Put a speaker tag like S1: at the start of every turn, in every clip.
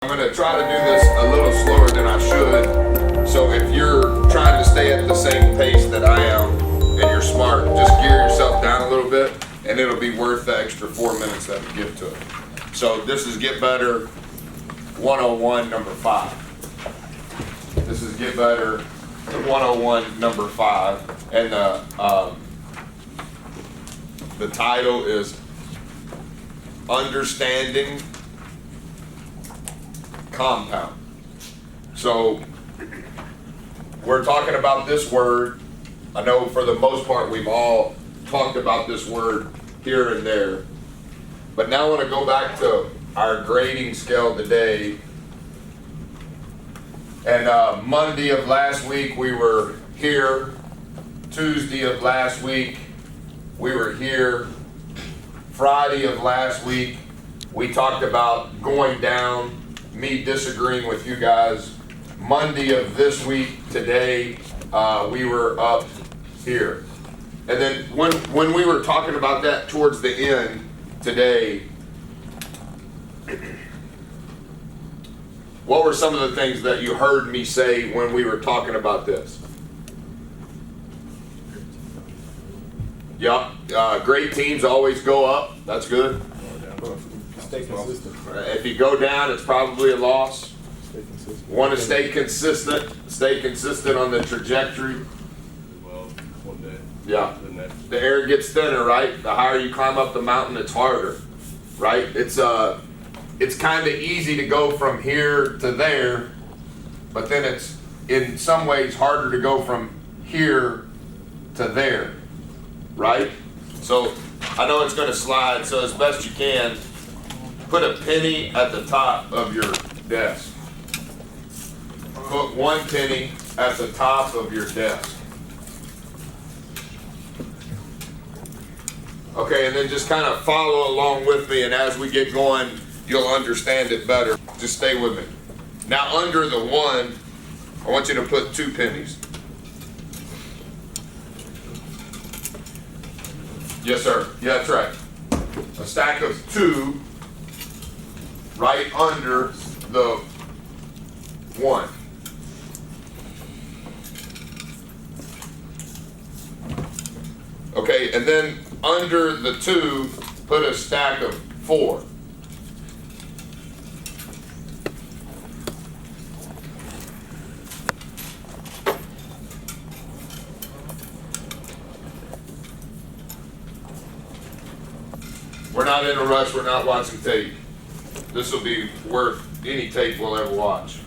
S1: I'm going to try to do this a little slower than I should. So if you're trying to stay at the same pace that I am and you're smart, just gear yourself down a little bit and it'll be worth the extra 4 minutes that we give to it. So this is Get Better 101 number 5. This is Get Better 101 number 5. And the title is Understanding Compound. So we're talking about this word. I know for the most part we've all talked about this word here and there, but now I want to go back to our grading scale today. And Monday of last week we were here. Tuesday of last week we were here. Friday of last week we talked about going down, me disagreeing with you guys. Monday of this week, today, we were up here. And then when we were talking about that towards the end today, what were some of the things that you heard me say when we were talking about this? Yep, great teams always go up. That's good.
S2: Stay consistent.
S1: If you go down, it's probably a loss.
S2: Stay consistent.
S1: Want to stay consistent on the trajectory.
S3: Well, one day.
S1: Yeah.
S3: The next.
S1: The air gets thinner, right? The higher you climb up the mountain, it's harder, right? It's kind of easy to go from here to there, but then it's in some ways harder to go from here to there, right? So I know it's going to slide, so as best you can, put a penny at the top of your desk. Put one penny at the top of your desk. Okay, and then just kind of follow along with me, and as we get going, you'll understand it better. Just stay with me. Now, under the 1, I want you to put 2 pennies. Yes, sir. Yeah, that's right. A stack of 2 right under the 1. Okay, and then under the 2, put a stack of 4. We're not in a rush, we're not watching tape. This will be worth any tape we'll ever watch.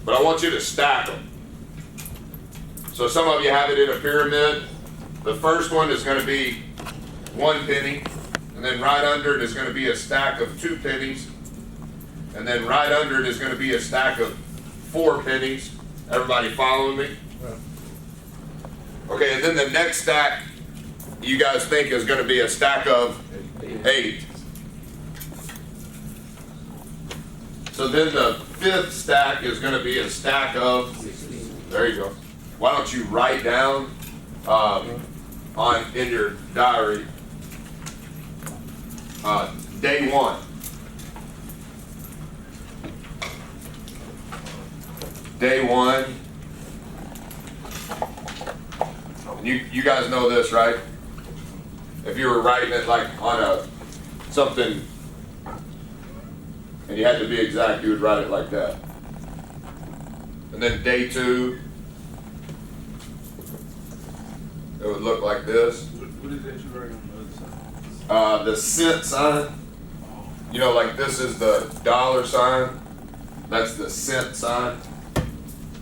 S1: But I want you to stack them. So some of you have it in a pyramid. The first one is going to be 1 penny, and then right under it is going to be a stack of 2 pennies, and then right under it is going to be a stack of 4 pennies. Everybody following me? Okay, and then the next stack you guys think is going to be a stack of 8. So then the 5th stack is going to be a stack of 16. There you go. Why don't you write down in your diary day 1. Day 1. And you guys know this, right? If you were writing it like on something and you had to be exact, you would write it like that. And then day 2, it would look like this.
S3: What is that you write on the other side?
S1: The cent sign. You know, like this is the dollar sign. That's the cent sign.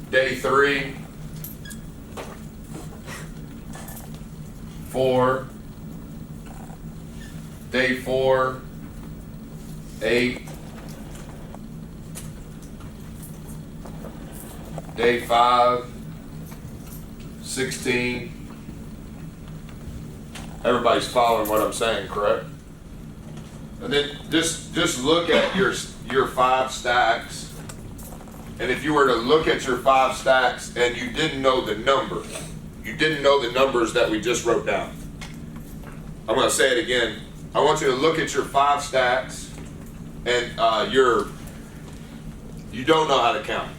S1: Day 3, 4. Day 4, 8. Day 5, 16. Everybody's following what I'm saying, correct? And then just look at your 5 stacks. And if you were to look at your 5 stacks and you didn't know the number, you didn't know the numbers that we just wrote down. I'm going to say it again. I want you to look at your 5 stacks and you don't know how to count,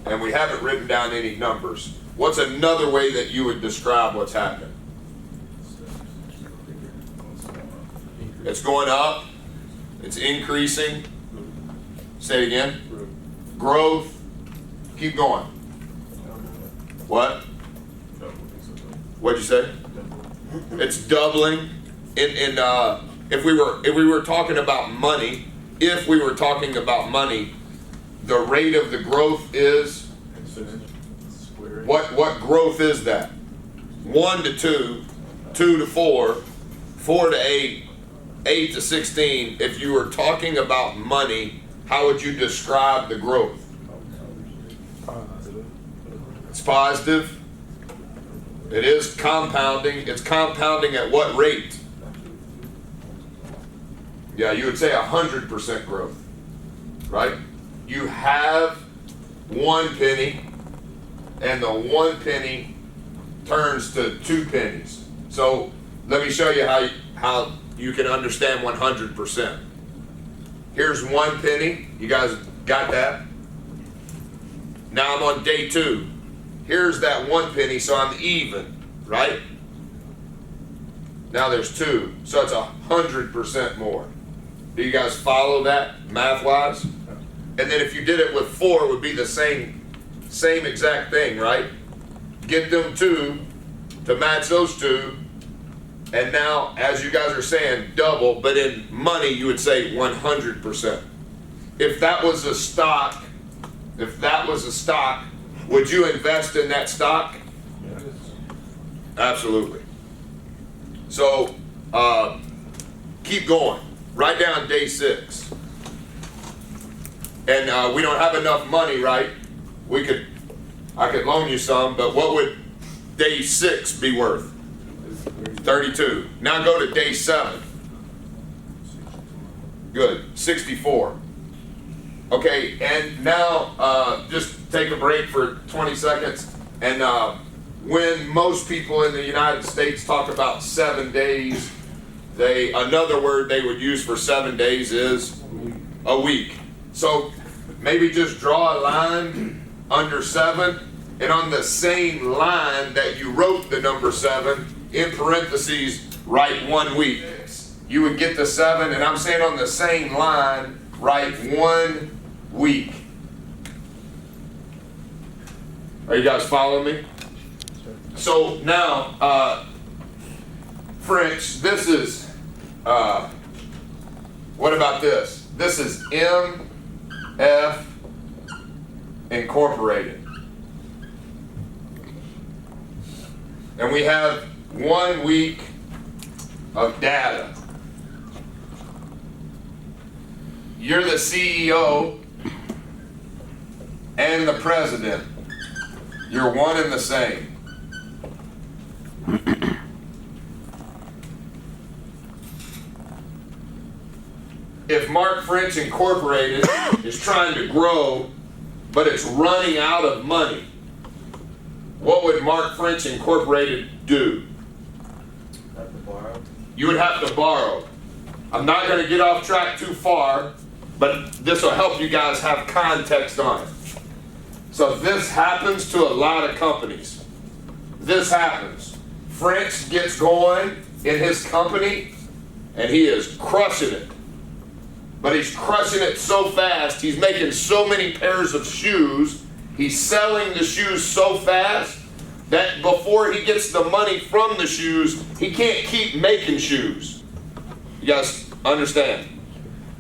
S1: and we haven't written down any numbers, what's another way that you would describe what's happening? It's going up, it's increasing. Say it again. Growth. Keep going. What? What'd you say? It's doubling. If we were talking about money, the rate of the growth is what growth is that? 1 to 2, 2 to 4, 4 to 8, 8 to 16. If you were talking about money, how would you describe the growth? It's positive. It is compounding. It's compounding at what rate? Yeah, you would say 100% growth, right? You have 1 penny, and the 1 penny turns to 2 pennies. So let me show you how you can understand 100%. Here's 1 penny. You guys got that? Now I'm on day 2. Here's that 1 penny, so I'm even, right? Now there's 2, so it's 100% more. Do you guys follow that math-wise? And then if you did it with 4, it would be the same exact thing, right? Get them 2 to match those 2, and now, as you guys are saying, double, but in money you would say 100%. If that was a stock, would you invest in that stock?
S2: Yes.
S1: Absolutely. So, keep going. Write down day 6. And we don't have enough money, right? I could loan you some, but what would day 6 be worth? 32. Now go to day 7. Good. 64. Okay, and now just take a break for 20 seconds. And when most people in the United States talk about 7 days, another word they would use for 7 days is a week. So maybe just draw a line under 7, and on the same line that you wrote the number 7, in parentheses, write 1 week. You would get the 7, and I'm saying on the same line, write 1 week. Are you guys following me? So now, French, this is, what about this? This is MF Incorporated. And we have 1 week of data. You're the CEO and the president. You're one and the same. If Mark French Incorporated is trying to grow, but it's running out of money, what would Mark French Incorporated do?
S3: Have to borrow.
S1: You would have to borrow. I'm not going to get off track too far, but this will help you guys have context on it. So this happens to a lot of companies. This happens. French gets going in his company, and he is crushing it. But he's crushing it so fast, he's making so many pairs of shoes, he's selling the shoes so fast, that before he gets the money from the shoes, he can't keep making shoes. You guys understand?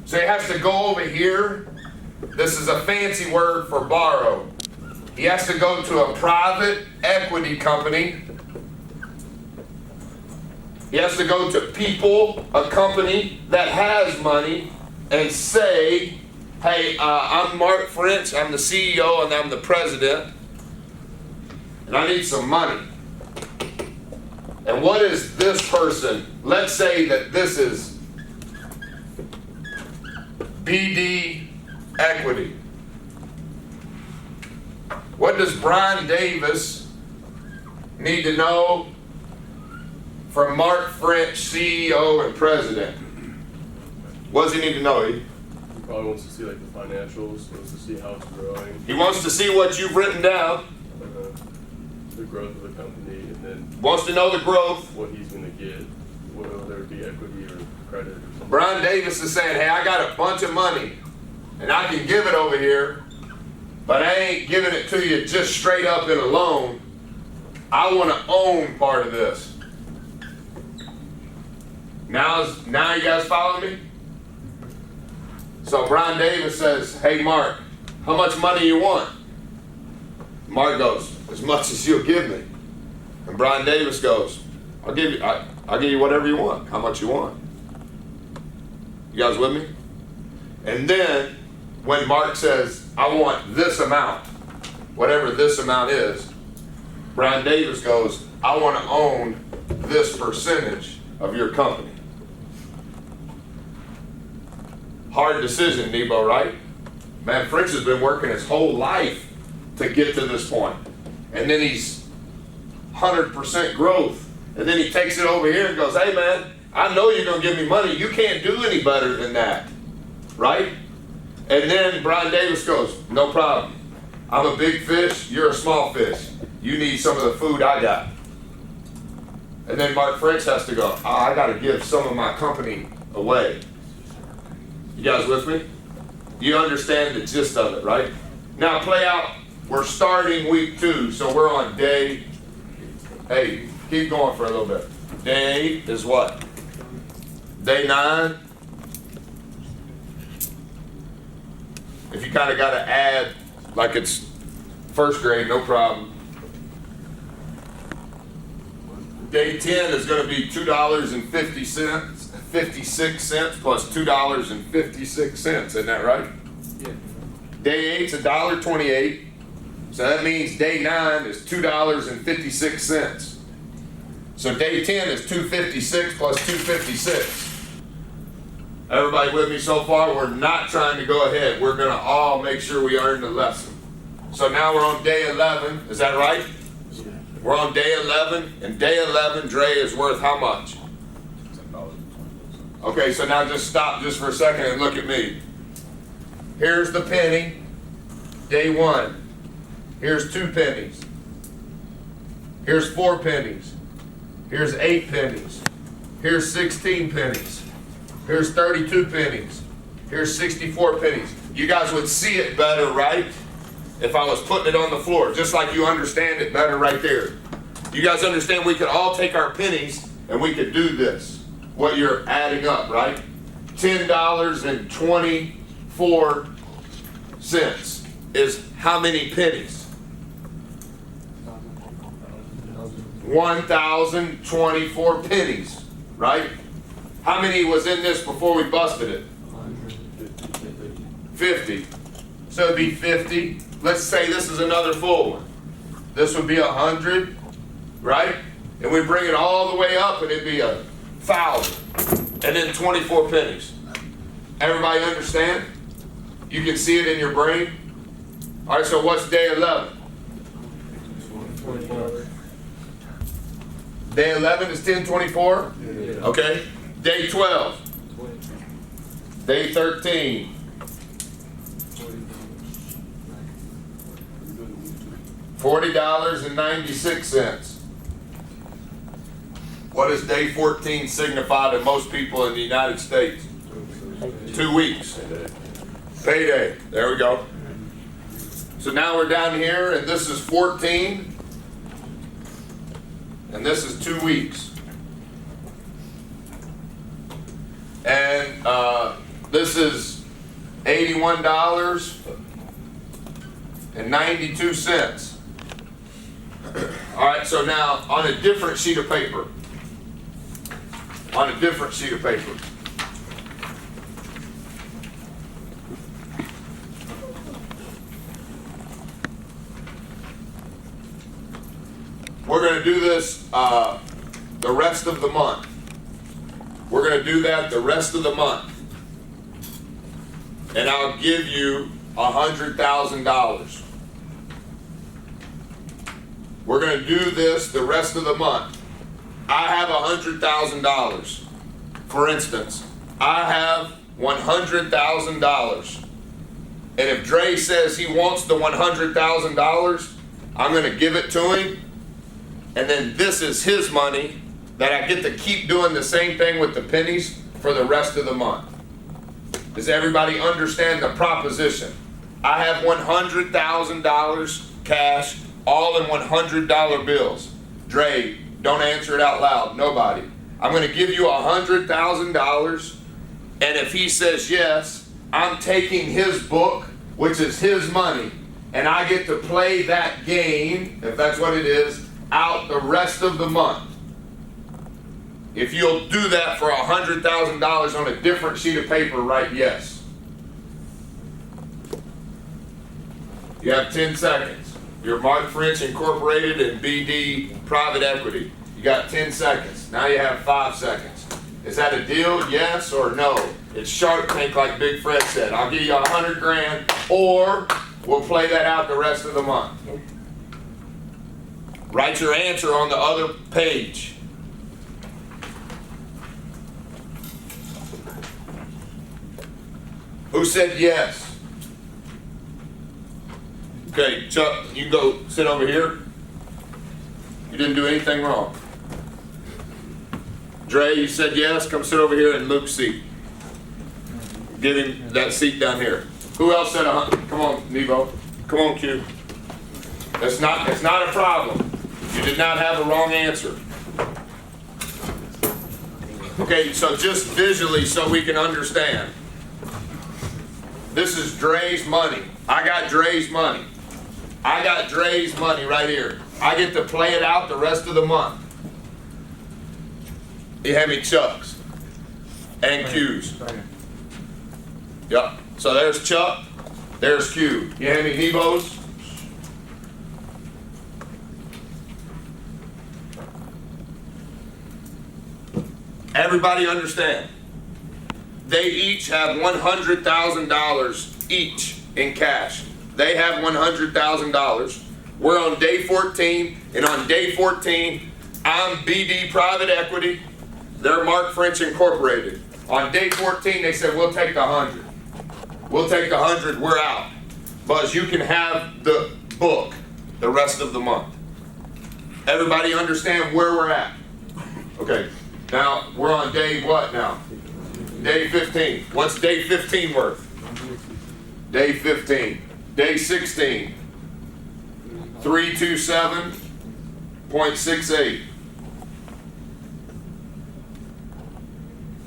S1: So he has to go over here. This is a fancy word for borrow. He has to go to a private equity company. He has to go to people, a company that has money, and say, hey, I'm Mark French, I'm the CEO and I'm the president, and I need some money. And what is this person? Let's say that this is BD Equity. What does Brian Davis need to know from Mark French, CEO and president? What does he need to know?
S4: Probably wants to see like the financials, wants to see how it's growing,
S1: He wants to see what you've written down,
S4: the growth of the company, and then
S1: wants to know the growth.
S4: what he's gonna get, whether it be equity or credit or something.
S1: Brian Davis is saying, hey, I got a bunch of money and I can give it over here, but I ain't giving it to you just straight up in a loan. I want to own part of this. Now you guys follow me? So Brian Davis says, hey Mark, how much money you want? Mark goes, as much as you'll give me. And Brian Davis goes, I'll give you whatever you want. How much you want? You guys with me? And then when Mark says, I want this amount, whatever this amount is, Brian Davis goes, I want to own this percentage of your company. Hard decision, Nebo, right? Man, Fritz has been working his whole life to get to this point. And then he's 100% growth. And then he takes it over here and goes, hey man, I know you're going to give me money. You can't do any better than that. Right? And then Brian Davis goes, no problem. I'm a big fish, you're a small fish. You need some of the food I got. And then Mark Fritz has to go, I got to give some of my company away. You guys with me? You understand the gist of it, right? Now play out, we're starting week 2, so we're on day, hey, keep going for a little bit. Day 8 is what? Day 9. If you kind of got to add, like it's first grade, no problem. Day 10 is going to be $2.56 plus $2.56. Isn't that right?
S3: Yeah.
S1: Day 8's $1.28. So that means day 9 is $2.56. So day 10 is $2.56 plus $2.56. Everybody with me so far? We're not trying to go ahead. We're going to all make sure we earn the lesson. So now we're on day 11. Is that right? We're on day 11, and day 11, Dre, is worth how much? Okay, so now just stop just for a second and look at me. Here's the penny, day 1. Here's 2 pennies. Here's 4 pennies. Here's 8 pennies. Here's 16 pennies. Here's 32 pennies. Here's 64 pennies. You guys would see it better, right? If I was putting it on the floor, just like you understand it better right there. You guys understand we could all take our pennies and we could do this. What you're adding up, right? $10.24 is how many pennies? 1,024 pennies, right? How many was in this before we busted it? 50. So it'd be 50. Let's say this is another full one. This would be 100, right? And we bring it all the way up and it'd be 1,000. And then 24 pennies. Everybody understand? You can see it in your brain? All right, so what's day 11? Day 11 is 1024?
S2: Yeah.
S1: Okay. Day 12. Day 13. $40.96. What does day 14 signify to most people in the United States? 2 weeks. Payday. There we go. So now we're down here, and this is 14. And this is 2 weeks. And this is $81.92. All right, so now on a different sheet of paper. On a different sheet of paper. We're going to do this the rest of the month. We're going to do that the rest of the month. And I'll give you $100,000. We're going to do this the rest of the month. I have $100,000. For instance, I have $100,000. And if Dre says he wants the $100,000, I'm going to give it to him. And then this is his money that I get to keep doing the same thing with the pennies for the rest of the month. Does everybody understand the proposition? I have $100,000 cash, all in $100 bills. Dre, don't answer it out loud, nobody. I'm going to give you $100,000, and if he says yes, I'm taking his book, which is his money, and I get to play that game, if that's what it is, out the rest of the month. If you'll do that for $100,000 on a different sheet of paper, write yes. You have 10 seconds. You're Mark French Incorporated and BD Private Equity. You got 10 seconds. Now you have 5 seconds. Is that a deal? Yes or no? It's Shark Tank like Big Fred said. I'll give you $100 grand, or we'll play that out the rest of the month. Write your answer on the other page. Who said yes? Okay, Chuck, you go sit over here. You didn't do anything wrong. Dre, you said yes. Come sit over here in Luke's seat. Give him that seat down here. Who else said 100? Come on, Nevo. Come on, Q. It's not a problem. You did not have a wrong answer. Okay, so just visually so we can understand. This is Dre's money. I got Dre's money. I got Dre's money right here. I get to play it out the rest of the month. You have me Chuck's and Q's. Yep. So there's Chuck, there's Q. You have me Nevo's. Everybody understand? They each have $100,000 each in cash. They have $100,000. We're on day 14, and on day 14, I'm BD Private Equity. They're Mark French Incorporated. On day 14, they said, we'll take the 100. We'll take the 100, we're out. Buzz, you can have the book the rest of the month. Everybody understand where we're at? Okay, now we're on day what now? Day 15. What's day 15 worth? Day 15. Day 16. 327.68.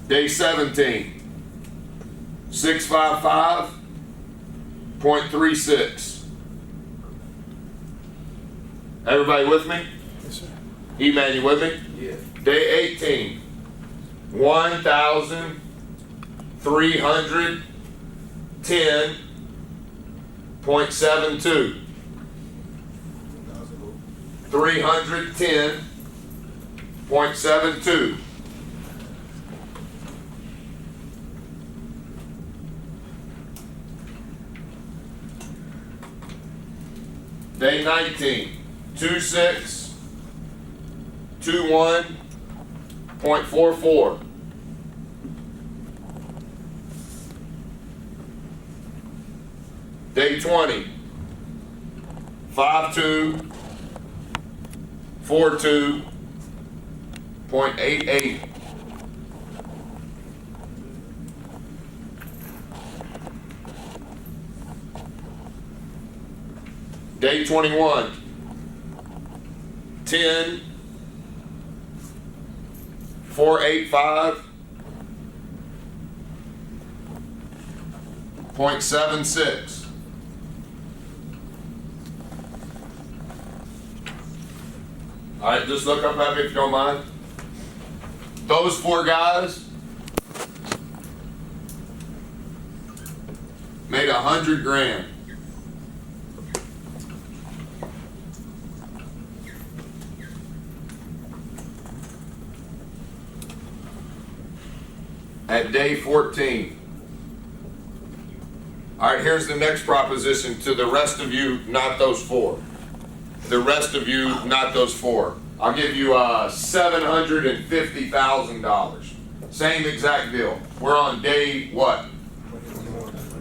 S1: Day 17. 655.36. Everybody with me?
S2: Yes, sir.
S1: E-Man, you with me?
S3: Yeah.
S1: Day 18. 1,310.72. 310.72. Day 19, 2621.44. Day 20, 5242.88. Day 21, 10,485.76. All right, just look up at me if you don't mind. Those 4 guys made $100 grand. At day 14. All right, here's the next proposition to the rest of you, not those 4. The rest of you, not those 4. I'll give you $750,000. Same exact deal. We're on day what?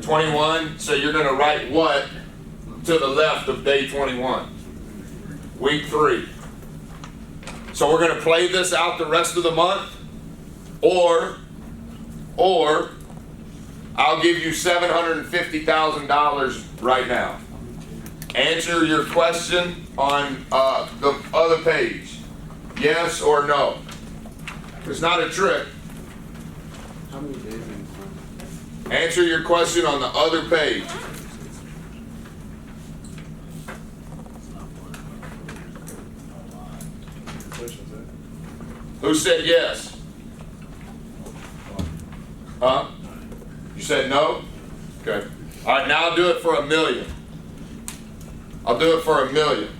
S1: 21. So you're going to write what to the left of day 21? Week 3. So we're going to play this out the rest of the month, or I'll give you $750,000 right now. Answer your question on the other page. Yes or no. It's not a trick.
S3: How many days in front?
S1: Answer your question on the other page. Who said yes? Huh? You said no? Okay. All right, now I'll do it for $1 million. I'll do it for $1 million.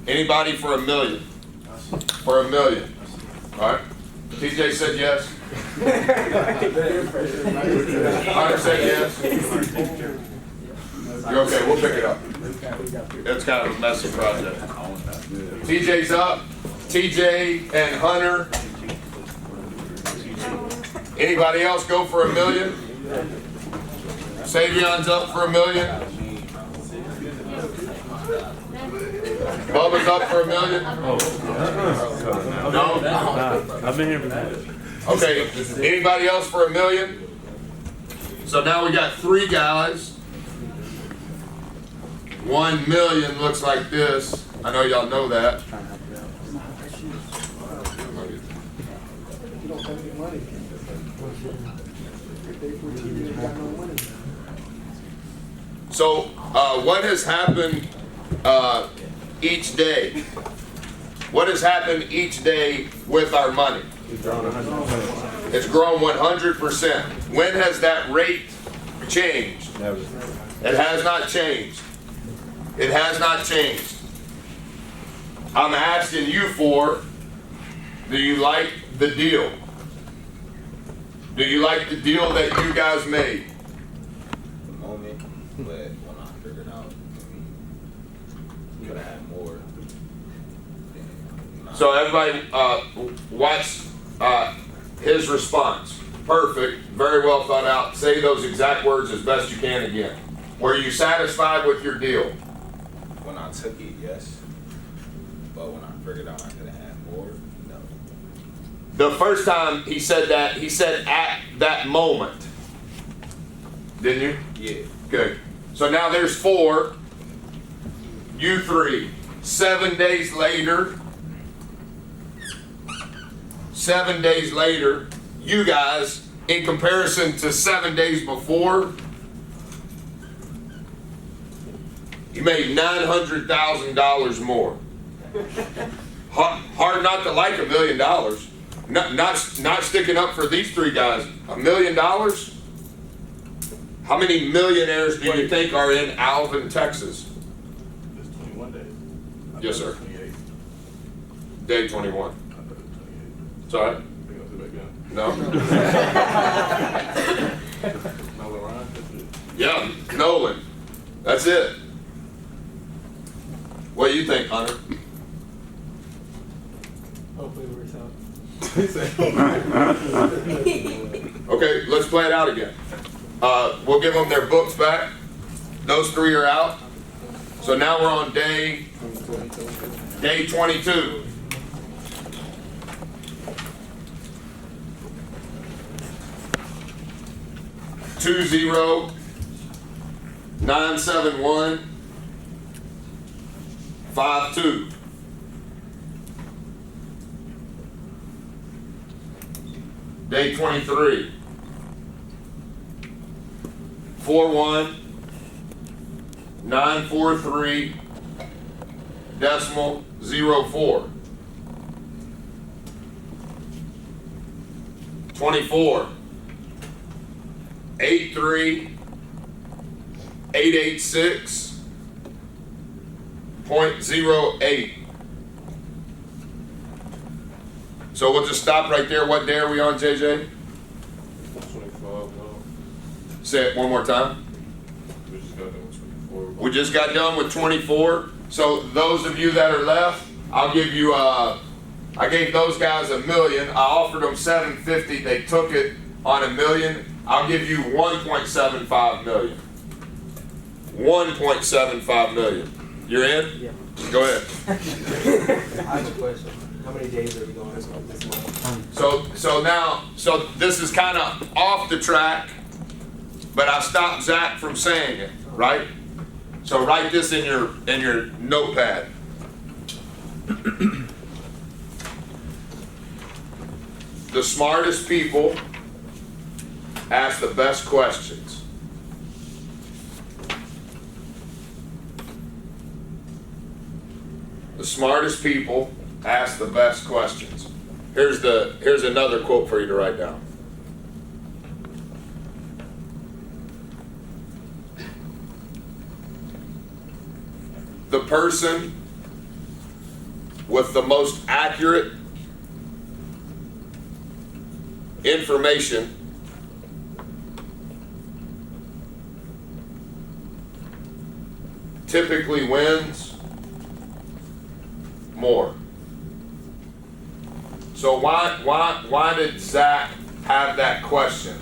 S1: Anybody for $1 million? For $1 million. All right. TJ said yes. Hunter said yes. You're okay. We'll pick it up. It's kind of a messy project. TJ's up. TJ and Hunter. Anybody else go for $1 million? Savion's up for $1 million. Bubba's up for $1 million. No?
S4: I've been here for that.
S1: Okay, anybody else for $1 million? So now we got 3 guys. 1 million looks like this. I know y'all know that.
S3: You don't have any money. If they put you, they got no money.
S1: So what has happened each day? What has happened each day with our money? It's grown 100%. When has that rate changed?
S2: Never.
S1: It has not changed. It has not changed. I'm asking you do you like the deal? Do you like the deal that you guys made?
S5: The moment, but when I figured out, we could have had more.
S1: So everybody watch his response. Perfect, very well thought out. Say those exact words as best you can again. Were you satisfied with your deal?
S5: When I took it, yes. But when I figured out I could have had more, no.
S1: The first time he said that, he said at that moment. Didn't you?
S5: Yeah.
S1: Good. So now there's 4, you 3. 7 days later, you guys, in comparison to 7 days before, you made $900,000 more. Hard not to like $1 million. Not sticking up for these 3 guys. $1 million? How many millionaires do you think are in Alvin, Texas?
S4: It's 21 days.
S1: Yes, sir.
S4: 28.
S1: Day 21.
S4: I thought it was 28.
S1: Sorry?
S4: Think I'll do that again.
S1: No?
S4: No, Ryan, that's it.
S1: Yeah, Nolan. That's it. What do you think, Hunter?
S3: Hopefully it works out.
S1: Okay, let's play it out again. We'll give them their books back. Those 3 are out. So now we're on day 22. Two 0 971 52. Day 23. 41 943 decimal 04. 24 83 886 0.08. So we'll just stop right there. What day are we on, JJ?
S4: 25, no.
S1: Say it one more time.
S4: We just got done with 24.
S1: We just got done with 24. So those of you that are left, I'll give you I gave those guys $1 million. I offered them $750. They took it on $1 million. I'll give you $1.75 million. $1.75 million. You're in?
S6: Yeah.
S1: Go ahead.
S6: I have a question. How many days are you going this month?
S1: So this is kind of off the track, but I stopped Zach from saying it, right? So write this in your notepad. The smartest people ask the best questions. The smartest people ask the best questions. Here's another quote for you to write down. The person with the most accurate information typically wins more. So why did Zach have that question?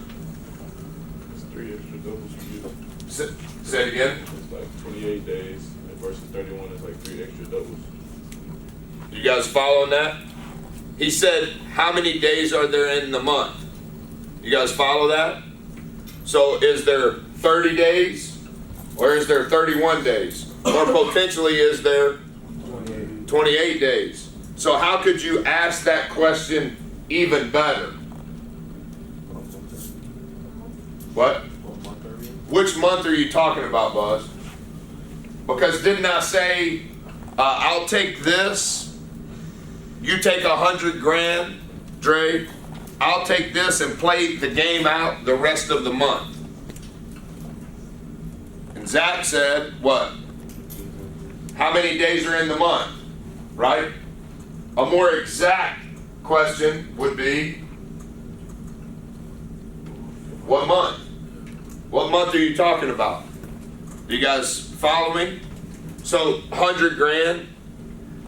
S4: It's 3 extra doubles you get.
S1: Say it again.
S4: It's like 28 days versus 31 is like 3 extra doubles.
S1: You guys following that? He said, how many days are there in the month? You guys follow that? So is there 30 days or is there 31 days? Or potentially is there 28 days? So how could you ask that question even better? What? Which month are you talking about, Buzz? Because didn't I say, I'll take this, you take 100 grand, Dre, I'll take this and play the game out the rest of the month. And Zach said, what? How many days are in the month, right? A more exact question would be, what month? What month are you talking about? You guys follow me? So 100 grand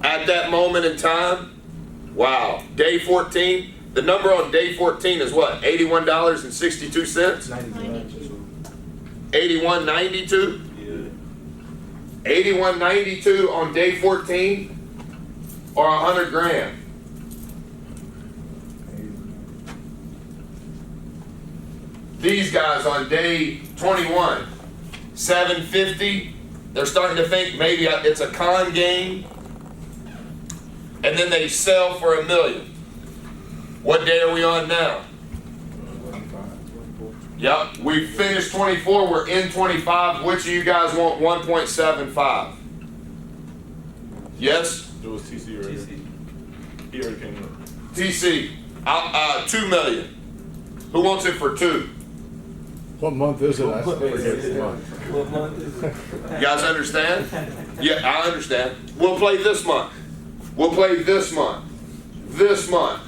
S1: at that moment in time, wow. Day 14, the number on day 14 is what? $81.62? 81.92?
S5: Yeah.
S1: 81.92 on day 14 or 100 grand? These guys on day 21, 750, they're starting to think maybe it's a con game, and then they sell for $1 million. What day are we on now? Yep, we finished 24, we're in 25. Which of you guys want 1.75? Yes?
S4: It was TC right here. He already came up.
S1: TC, 2 million. Who wants it for 2?
S2: What month is it? I forget the month.
S6: What month is it?
S1: You guys understand? Yeah, I understand. We'll play this month. We'll play this month. This month.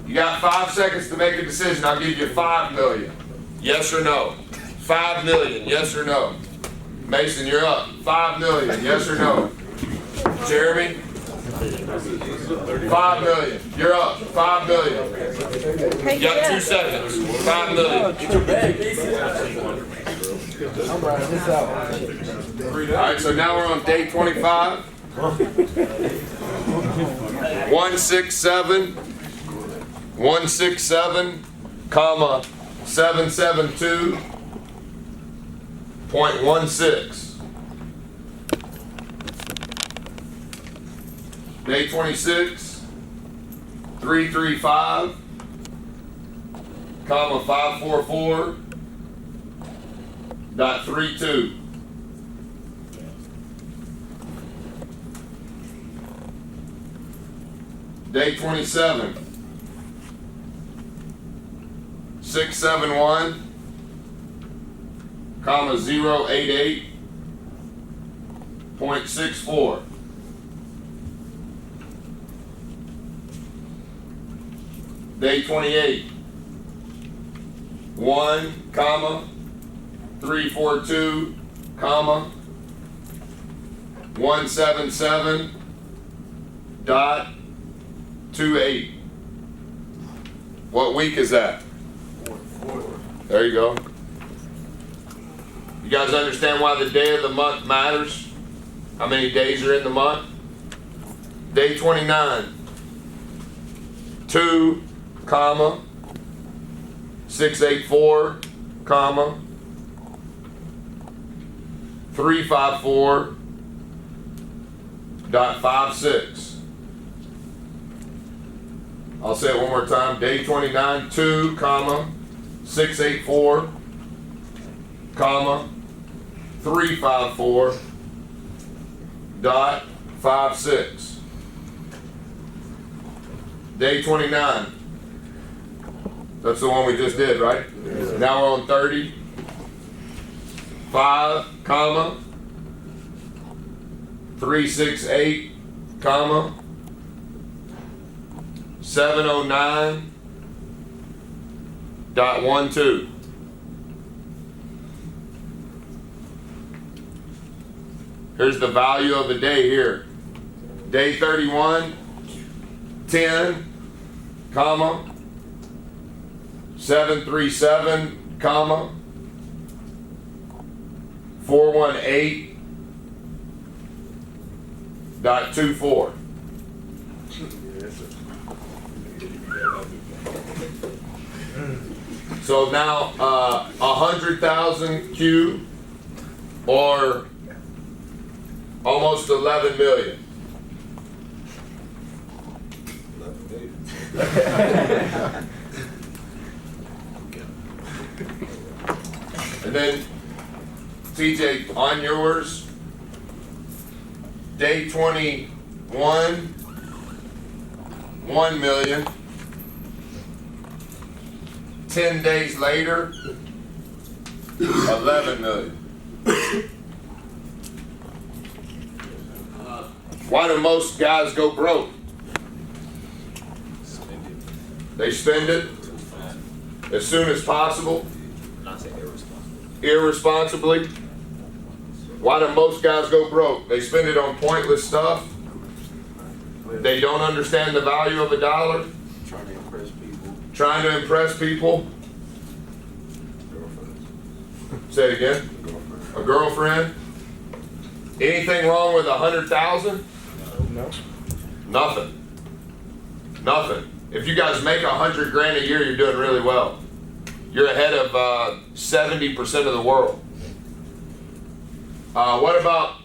S1: You got 5 seconds to make a decision. I'll give you 5 million. Yes or no? 5 million. Yes or no? Mason, you're up. 5 million. Yes or no? Jeremy? 5 million. You're up. 5 million. You got 2 seconds. 5 million.
S2: I'm writing this out.
S1: Alright, so now we're on day 25. 167, comma, 772.16. Day 26, 335, comma, 544.32. Day 27, 671, comma, 088.64. Day 28, 1, comma, 342, comma, 177.2. 728. What week is that? There you go. You guys understand why the day of the month matters? How many days are in the month? Day 29. 2, comma, 684, comma, 354.56. I'll say it one more time. Day 29, 2, comma, 684, comma, 354.56. Day 29. That's the one we just did, right?
S2: Yes.
S1: Now we're on 30. 5, comma, 368, comma, 709.12. Here's the value of a day here. Day 31, 10, comma, 737, comma, 418.24. So now 100,000 Q or almost 11 million.
S5: 11 days.
S1: And then TJ, on yours, day 21, 1 million. 10 days later, 11 million. Why do most guys go broke?
S5: Spend it
S1: They spend it
S5: too fast.
S1: as soon as possible,
S5: Not say irresponsible.
S1: irresponsibly. Why do most guys go broke? They spend it on pointless stuff. They don't understand the value of a dollar,
S3: Trying to impress people.
S1: trying to impress people.
S3: Girlfriends.
S1: Say it again.
S3: Girlfriends.
S1: A girlfriend. Anything wrong with 100,000?
S2: No.
S1: Nothing. Nothing. If you guys make 100 grand a year, you're doing really well. You're ahead of 70% of the world. What about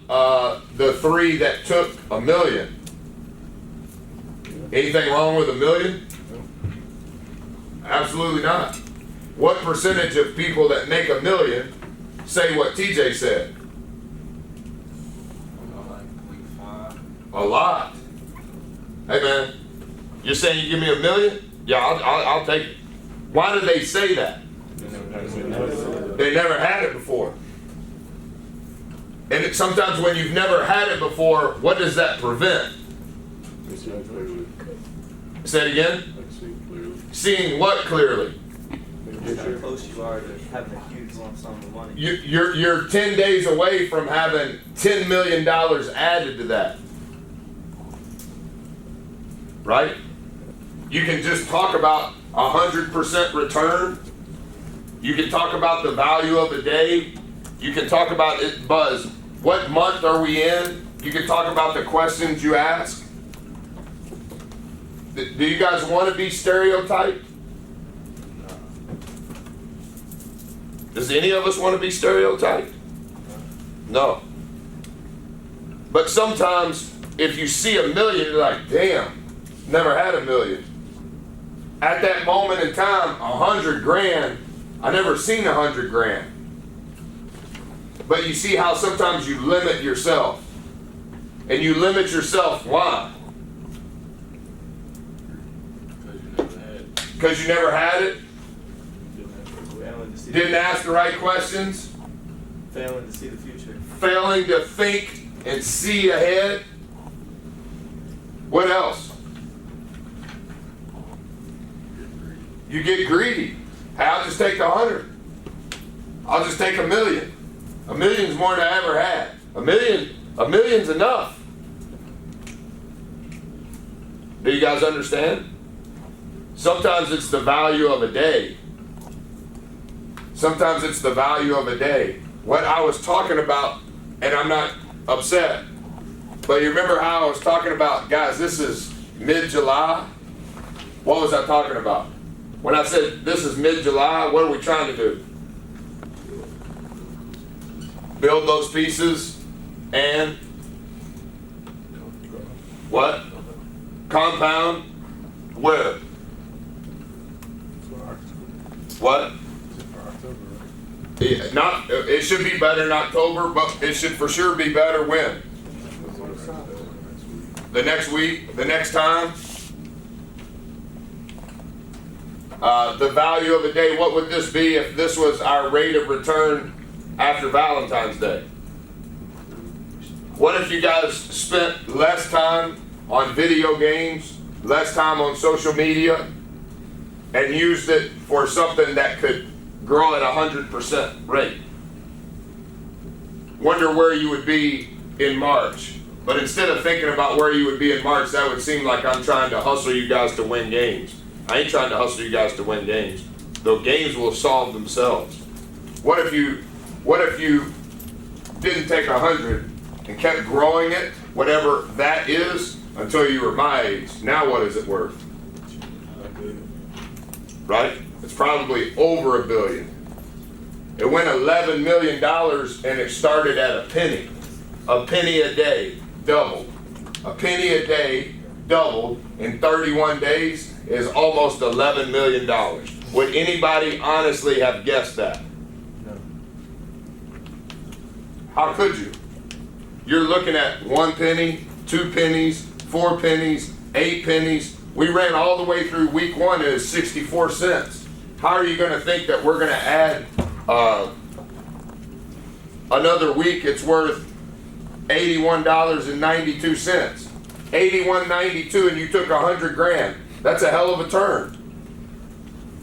S1: the 3 that took $1 million? Anything wrong with $1 million? Absolutely not. What percentage of people that make $1 million say what TJ said? A lot. Hey man, you're saying you give me $1 million? Yeah, I'll take it. Why do they say that? They never had it before. And sometimes when you've never had it before, what does that prevent? Say it again. Seeing what clearly?
S7: How close you are to having a huge lump sum of money.
S1: You're 10 days away from having $10 million added to that. Right? You can just talk about 100% return. You can talk about the value of a day. You can talk about it, Buzz. What month are we in? You can talk about the questions you ask. Do you guys want to be stereotyped? Does any of us want to be stereotyped? No. But sometimes if you see $1 million, you're like, damn, never had $1 million. At that moment in time, 100 grand, I never seen 100 grand. But you see how sometimes you limit yourself. And you limit yourself, why? Because you never had it?
S7: Failing to see
S1: Didn't ask the right questions?
S7: failing to see the future.
S1: Failing to think and see ahead? What else? You get greedy. Hey, I'll just take the 100. I'll just take $1 million. $1 million's more than I ever had. $1 million's enough. Do you guys understand? Sometimes it's the value of a day. Sometimes it's the value of a day. What I was talking about, and I'm not upset, but you remember how I was talking about, guys, this is mid-July? What was I talking about? When I said this is mid-July, what are we trying to do? Build those pieces and what? Compound where? What? It should be better in October, but it should for sure be better when? The next week, the next time? The value of a day, what would this be if this was our rate of return after Valentine's Day? What if you guys spent less time on video games, less time on social media, and used it for something that could grow at 100% rate? Wonder where you would be in March. But instead of thinking about where you would be in March, that would seem like I'm trying to hustle you guys to win games. I ain't trying to hustle you guys to win games. The games will solve themselves. What if you didn't take 100 and kept growing it, whatever that is, until you were my age? Now what is it worth? Right? It's probably over $1 billion. It went $11 million and it started at a penny. A penny a day, doubled. A penny a day, doubled in 31 days is almost $11 million. Would anybody honestly have guessed that?
S6: No.
S1: How could you? You're looking at 1 penny, 2 pennies, 4 pennies, 8 pennies. We ran all the way through week 1 at 64 cents. How are you going to think that we're going to add another week it's worth $81.92? $81.92 and you took 100 grand. That's a hell of a turn.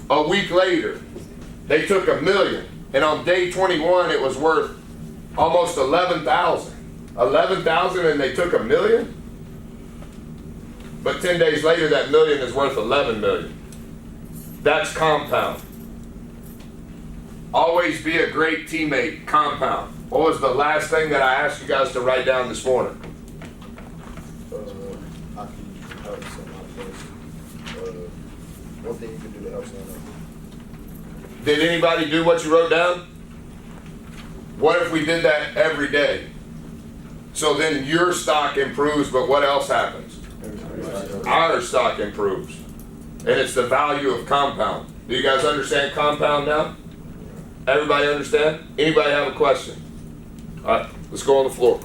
S1: A week later, they took $1 million. And on day 21, it was worth almost 11,000. 11,000 and they took $1 million? But 10 days later, that million is worth 11 million. That's compound. Always be a great teammate, compound. What was the last thing that I asked you guys to write down this morning?
S5: How can you help someone else? One thing you can do to help someone else.
S1: Did anybody do what you wrote down? What if we did that every day? So then your stock improves, but what else happens? Our stock improves. And it's the value of compound. Do you guys understand compound now? Everybody understand? Anybody have a question? All right, let's go on the floor.